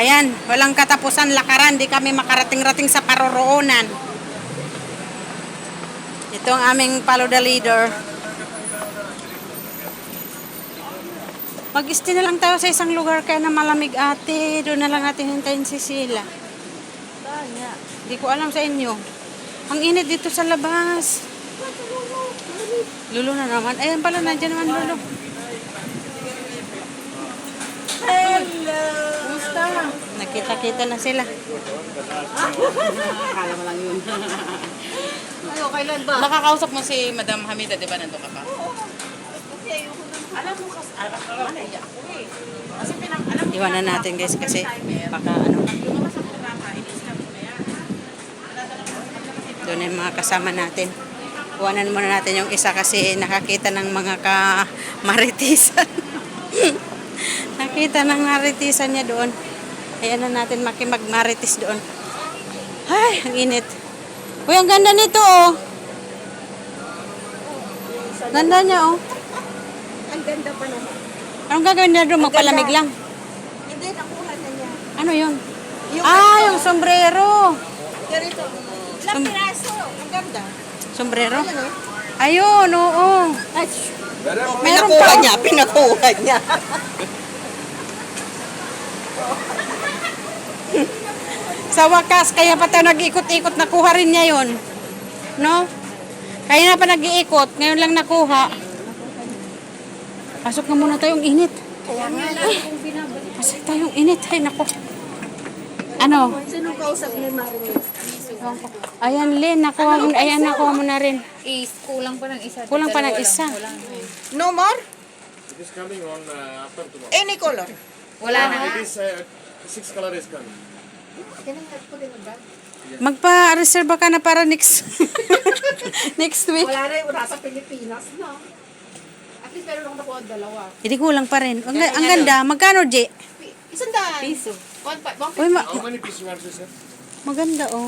Ayan, walang katapusan lakaran. Di kami makarating-rating sa paroroonan. Ito ang aming follow the leader. Mag-stay na lang tayo sa isang lugar kaya na malamig ate. Doon na lang natin hintayin si Sheila. Hindi ko alam sa inyo. Ang init dito sa labas. Lulu na naman. Ayan pala, nandiyan naman Lulu. Hello! Kumusta? Nakita-kita na sila. Akala mo lang yun. Ayo, kailan ba? Nakakausap mo si Madam Hamida, di ba? Nandun ka pa? Kasi ayoko na. Alam mo kasi, malaya ako eh. Kasi alam mo. Iwanan natin guys kasi baka ano. Lumabas ang programa, inislam ko na yan. Doon yung mga kasama natin. Iwanan muna natin yung isa kasi nakakita ng mga maritisan. Nakita ng maritisan niya doon. Ayan na natin makimagmaritis doon. Ay, ang init. Uy, ang ganda nito oh. Ganda niya oh. Ang ganda pa naman. Anong gagawin niya doon? Magpalamig lang. Hindi, nakuha na niya. Ano yun? Yung sombrero. Ganito. Ilang piraso. Ang ganda. Sombrero? Ayun, oo. Meron Pinakuha pa. niya, pinakuha niya. Sa wakas, kaya pa tayo nag-ikot-ikot, nakuha rin niya yun. No? Kaya na pa nag-iikot, ngayon lang nakuha. Pasok na muna tayong init. Kaya nga lang kung binabalik. Pasok tayong init. Ay, nako. Ano? Sino kausap ni Marimix? Ayan, Lynn. Nakuha mo na rin. Kulang pa ng isa. Kulang pa ng isa. No more? It is coming on after tomorrow. Any color? Wala na. It is 6 color is coming. Magpa-reserve ka na para next next week. Wala rin, wala sa Pilipinas, no? At least meron akong nakuha dalawa. Hindi kulang pa rin. Ang ganda. Magkano, J? $100. Piso. Uy, How many pieces you want to sir? maganda, oh.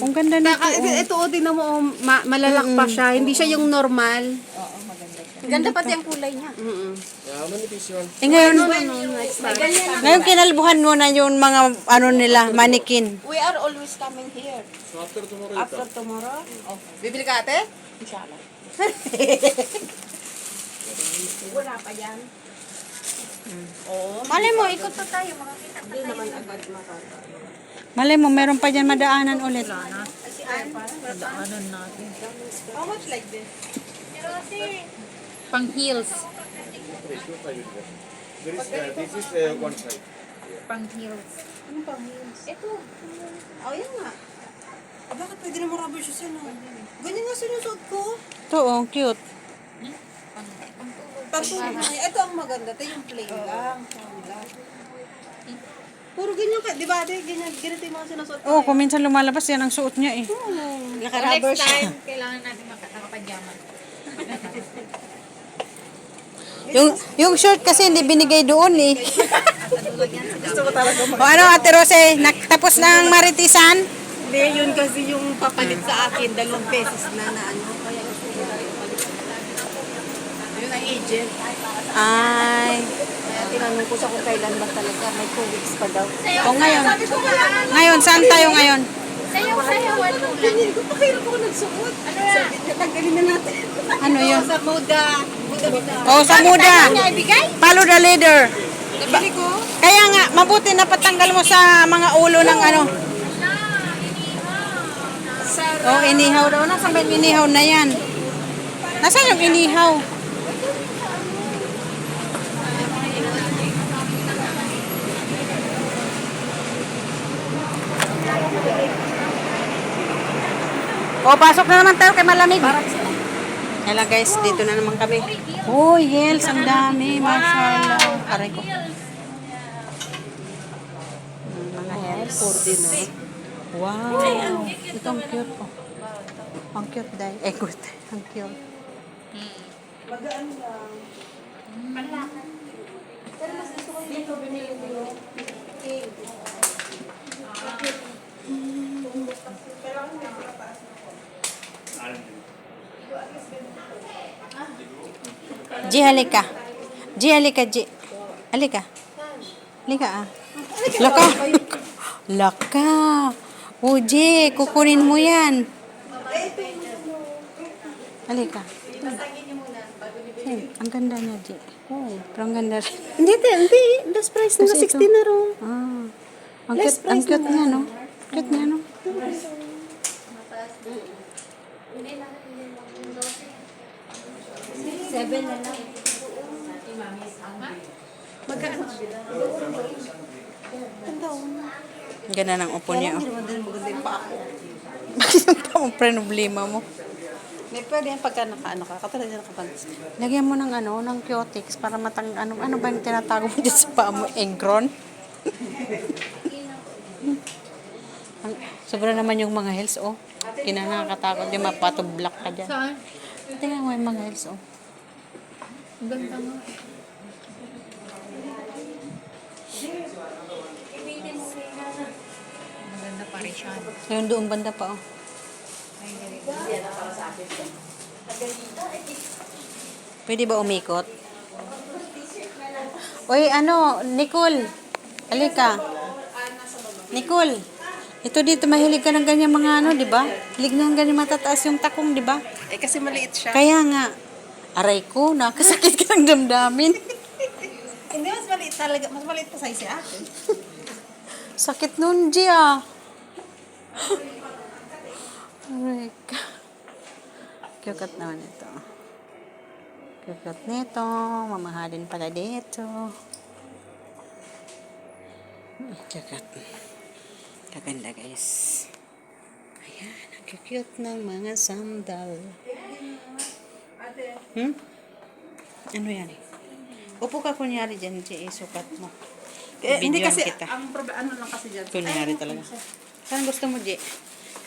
Ang ganda nito, oh. Ito, tingnan mo, malalak pa siya. Hindi siya yung normal. Ganda pati ang kulay niya. How many pieces you want? Eh, ngayon kinalbuhan mo na yung mga ano nila, manikin. We are always coming here. So after tomorrow you After come. tomorrow? Oh. Bibili ka ate? Inshallah. Wala pa yan. Oo. Malay mo, ikot pa tayo. Hindi naman agad makaka. Malay mo, meron pa dyan madaanan ulit. Daanan natin. How much like this? Pang heels. There is, this is one side. Pang heels. Ano pang heels? Ito. Oh, yan nga. Ah, bakit pwede naman rubber shoes yan? Ganyan nga sinusuot ko. Ito, oh, cute. Pagtulog na yan. Ito ang maganda. Ito yung plain lang. Wala. Puro ganyan ka. Di ba ate? Ganito yung mga sinusuot ko. Oh, kung minsan lumalabas, yan ang suot niya eh. Naka-rubber Next shoes. time, kailangan natin makapagyaman. Yung shirt kasi hindi binigay doon eh. Gusto ko talaga O ano, Ate Rose, tapos na ang maritisan? Hindi, yun kasi yung papalit sa akin, 2 beses na ano. Kaya gusto ko na rin palit. Yun ang agent. Ay. Kaya tinanong ko siya kung kailan ba talaga. May 2 weeks pa daw. O ngayon. Ngayon, saan tayo ngayon? Sayaw-sayawan mo lang. Hindi ko pa kayo ako nagsuot. Sabi niya, tanggalin na natin. Ano yun? Sa Muda. Muda. Oh, sa muda. Follow the leader. Nabili ko. Kaya nga, mabuti na patanggal mo sa mga ulo ng ano. Oh, inihaw daw. Nasaan ba yung inihaw na yan? Nasaan yung inihaw? Oh, pasok na naman tayo kay malamig. Hala guys, dito na naman kami. Oh, heels, ang dami. Mashallah. Aray ko. Mga heels. Wow. Ito ang cute oh. Ang cute dahil. Eh, good. Ang cute. Magaan lang. Pero mas gusto ko yung ito binili ko. G, halika. G, halika, G. Halika. Halika ah. Laka. Laka. Uji, kukunin mo yan. Halika. Ang ganda niya, Ji. Oh, pero ang ganda rin. Hindi, hindi. Last price na Kasi 60 na rin. Ah. Ang cute niya, no? Cute niya, no? Ang ganda ng upo niya, oh. Hindi naman din maganda yung pa ako. Bakit ang problema mo? May pwede yan pagka naka-ano ka. Katulad yan nakapantis. Lagyan mo ng ano, ng Cutex para ano ba yung tinatago mo dyan sa paa mo? Engron? Sobra naman yung mga heels, oh. Kinakakatakot yung mapatublock ka dyan. Saan? Tingnan mo yung mga heels, oh. Ang ganda nga. Maganda pa rin siya. Yung doon banda pa, oh. Pwede ba umikot? Uy, ano, Nicole. Halika. Nicole. Ito dito, mahilig ka ng ganyan mga ano, di ba? Hilig na ng ganyan matataas yung takong, di ba? Eh kasi maliit siya. Kaya nga, aray ko, nakasakit ka ng damdamin. Hindi, mas maliit talaga. Mas maliit pa size si ate. Sakit nun, G, ah. Aray ka. Cute naman ito. Cute nito. Mamahalin pala dito. Cute. Kaganda, guys. Ayan, ang cute ng mga sandal. Ano yan eh? Upo ka kunyari dyan, G, sukat mo. Hindi Videoan kasi, kita. ang ano lang kasi dyan. Kunyari talaga. Saan gusto mo, G?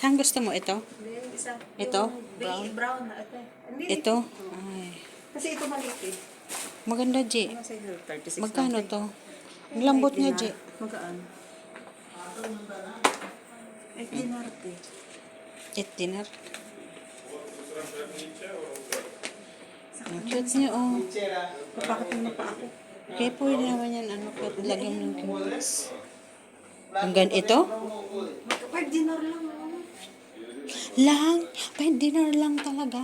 Saan gusto mo? Ito? Yung isa. Ito? Brown. Brown na ito. Hindi. Ito? Ay. Kasi ito maliit eh. Maganda, G. Ano sa 36 Magkano lang. to? Ang lambot niya, G. Magkaan? 8 dinar eh. 8 dinar. Ang cute niya, oh. Bakit naman pa ako? Kaya pwede naman yan, ano, cute. Lagyan mo ng cute. Hanggang ito? 5 dinar lang. Oh. Lang? 5 dinar lang talaga.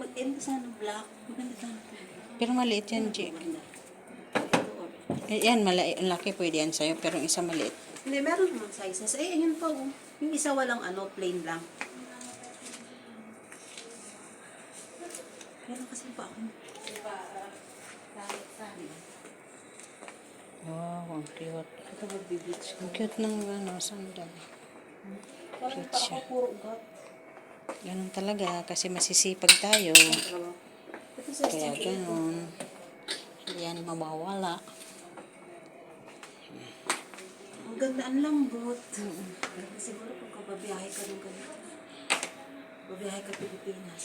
Mag-end sana black. Maganda sana. Pero maliit yan, G. Eh, yan, laki pwede yan sa'yo, pero yung isa maliit. Hindi, meron naman sizes. Eh, yun pa oh. Yung isa walang ano, plain lang. Meron kasi pa ako. Wow, ang cute. Ito mag-beach. Ang cute ng ano, sandal. Parang Cute pa ako siya. puro ugat. Ganun talaga, kasi masisipag tayo. Ito sa Kaya ganun. Hindi yan mawawala. ang ganda, ang lambot. Siguro kung babiyahe ka nung ganito. Babiyahe ka Pilipinas.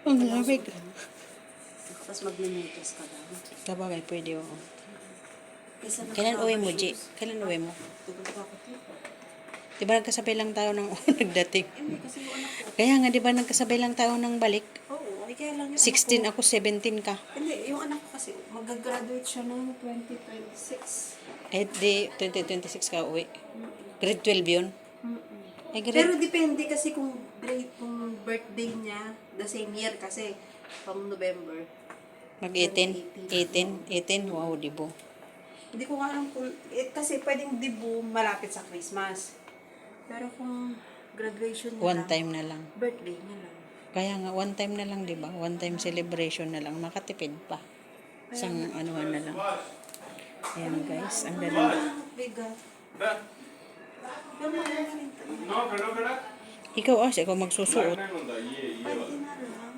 Ang lamig. Tapos mag-minutos ka lang. Sabagay, pwede, oo. Kaysa Kailan uwi mo, G? Kailan uwi mo? Tugon pa ako dito. Di ba nagkasabay lang tayo ng nagdating? Hindi, kasi yung anak ko. Kaya nga, di ba nagkasabay lang tayo ng balik? Oo, ay kaya lang yung 16 anak ako, 17 ka. ko. Hindi, yung anak ko kasi, mag-graduate siya noong 2026. Eh, di, 2026 ka uwi. Grade 12 yun. Eh, Pero grade, depende kasi kung birthday niya, the same year kasi, from November. mag-18. 18, wow, di ba? Hindi ko nga alam kung, kasi pwedeng dibu malapit sa Christmas. Pero kung graduation niya One lang, time na lang. birthday niya lang. Kaya nga, one time na lang, di ba? One time celebration na lang. Makatipid pa. Isang anuhan na lang. Ayan, guys. Ang dala. Bigat. Pero maganda rin. Ikaw, ikaw magsusuot. Pwede na lang.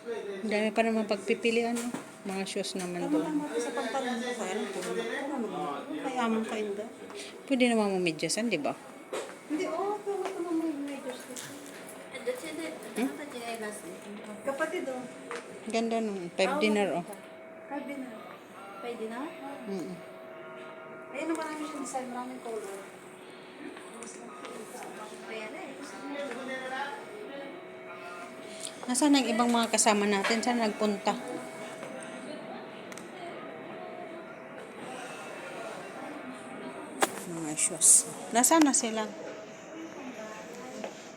Ang dami pa naman pagpipilian, no? Mga shoes naman Tama doon. lang ako sa pantalon ko. Kaya lang, puro naman. Kaya mo kayo da. Pwede naman mamidyasan, di ba? Hindi, pero ito naman yung majors ko. Kapatid, oh. Ganda nun. 5 dinar, oh. Pwede na. Pwede na? Mm-mm. Ayun, marami siyang design, maraming color. Nasaan ang ibang mga kasama natin? Saan nagpunta? Mga shoes. Nasaan na sila?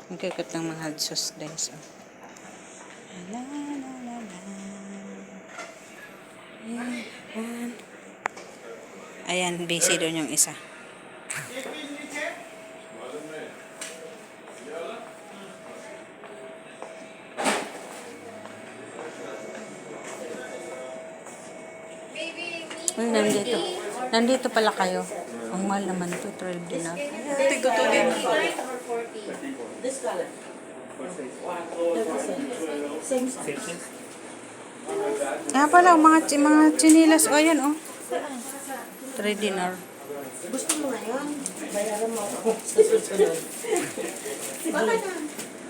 Ang kikot ng mga shoes, guys. Oh. La, la, la, la. Ayan. Ayan, busy doon yung isa. Uy, nandito. Nandito pala kayo. Ang mahal naman ito, 12 dinar. Tigo to din. Kaya pala, mga chinilas. O, yan, o. 3 dinar. Gusto mo ngayon? Bayaran mo ako.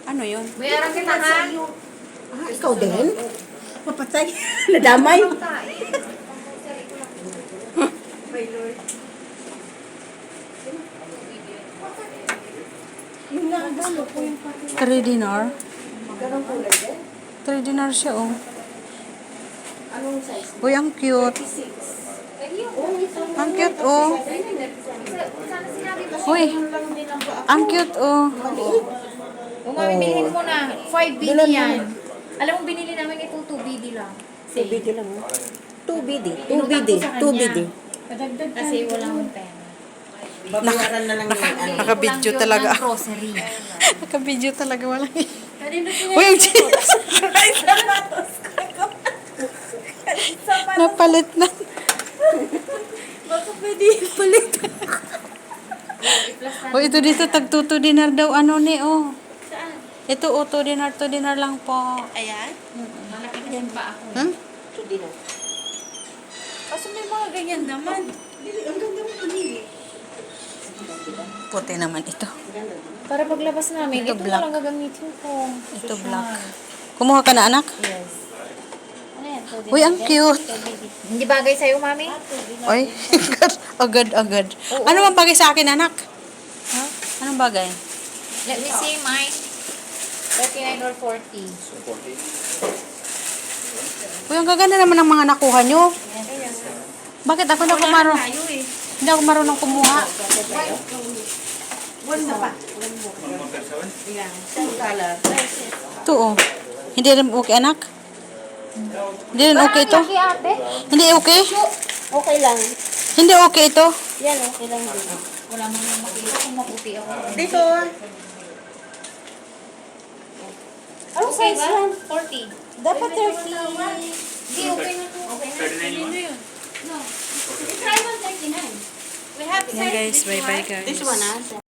Ano yun? Bayaran kita ha. Ah, ikaw din? Papatay. Nadamay. Yung nakagano po yung pati. 3 dinar? Ganong kulay din? 3 dinar siya, o. Anong size? Uy, ang cute. 6. Ang cute, o. Sana sinabi mo. Uy, ang cute, o. Kung mami, bilhin mo na. 5 BD yan. Alam mo, binili namin ito 2 BD lang. 2 BD lang. 2 BD. 2 Inutang BD. ko sa 2 kanya. BD. Kasi walang pera. Babayaran na lang yung ano. Naka-video Kulang yun talaga. ng grocery. Naka-video talaga, walang Kanino Uy, ang chinilas. Napalit na. Baka pwede palit. O, ito dito, tag 2 dinar daw. Ano ni, o. Ito, o, 2 dinar lang po. Ayan. Malaki din pa ako. Hmm? 2 din. Kaso may mga ganyan naman. Ang ganda mo pinili. Puti naman ito. Para paglabas namin, Ito ito black. na lang gagamitin ko. Ito black. Kumuha ka na, anak? Yes. Ano yan? Uy, ang cute. Hindi bagay sa'yo, mami? Uy, agad. Ano bang bagay sa akin, anak? Ha? Anong bagay? Let me see mine. 39 or 40. Uy, ang gaganda naman ng mga nakuha nyo. Bakit ako na kumaro? Tayo eh. Hindi ako marunong kumuha. One na pa. Ayan. 10 color. Ito, oh. Hindi rin okay, anak? Hindi rin okay ito? Laki ate. Hindi okay? Okay lang. Hindi okay ito? Yan, okay lang din. Wala mo nang makita kung maputi ako. Dito. Ano size yan? 40. Dapat 30. Hindi, okay na to. Okay na. Kanino yun? No. Try 139. We have Yan guys, bye-bye guys. This one, ah.